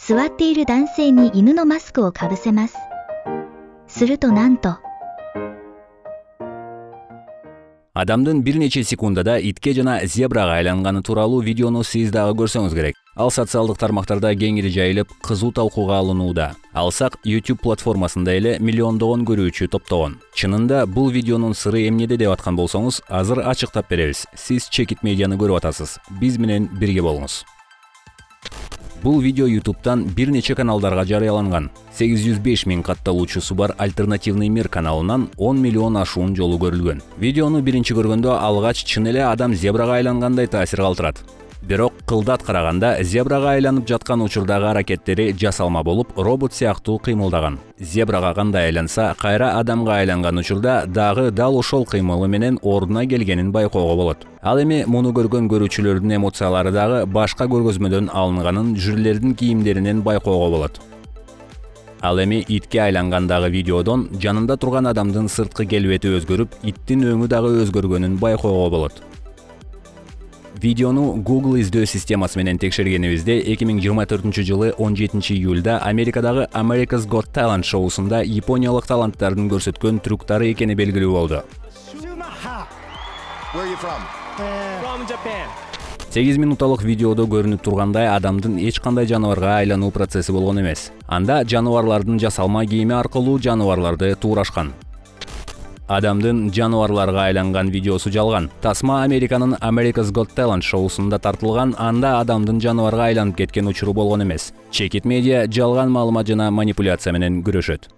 座っている男性に犬のマスクをかぶせます。するとなんと、Адамдын бир нече секундада итке жана зебрага айланганы тууралуу видеону сиз дагы көрсөңүз керек. Ал социалдык тармактарда кеңири жайылып, кызуу талкууга алынууда. Алсак, YouTube платформасында эле миллиондогон көрүүчү топтогон. Чынында бул видеонун сыры эмнеде деп аткан болсоңуз, азыр ачыктап беребиз. Сиз Чекит медианы көрүп атасыз. Биз менен бирге болуңуз. Бул видео YouTube'дан бир нече каналдарга жарыяланган. 805 миң катталуучусу бар Альтернативный мир каналынан 10 миллион ашуун жолу көрүлгөн. Видеону биринчи көргөндө алгач чын эле адам зебрага айлангандай таасир калтырат. Бирок кылдат караганда зебрага айланып жаткан учурдагы аракеттери жасалма болуп, робот сыяктуу кыймылдаган. Зебрага кандай айланса, кайра адамга айланган учурда дагы дал ошол кыймылы менен ордуна келгенин байкоого болот. Ал эми муну көргөн көрүүчүлөрдүн эмоциялары дагы башка көргөзмөдөн алынганын жүрлердин кийимдеринен байкоого болот. Ал эми итке айлангандагы видеодон жанында турган адамдын сырткы келбети өзгөрүп, иттин өңү дагы өзгөргөнүн байкоого болот. Видеону Google издөө системасы менен текшергенибизде 2024 жылы 17 июлда Америкадагы America's Got Talent шоусунда япониялык таланттардын көрсөткөн трюктары экени белгилүү болду. 8 минуталык видеодо көрүнүп тургандай адамдын эч кандай жаныбарга айлануу процесси болгон эмес. Анда жаныбарлардын жасалма кийими аркылуу жаныбарларды туурашкан. Адамдын жаныбарларга айланган видеосу жалган. Тасма Американын America's Got Talent шоусунда тартылган, анда адамдын жаныбарга айланып кеткен учуру болгон эмес. Чекит медиа жалган маалымат жана манипуляция менен күрөшөт.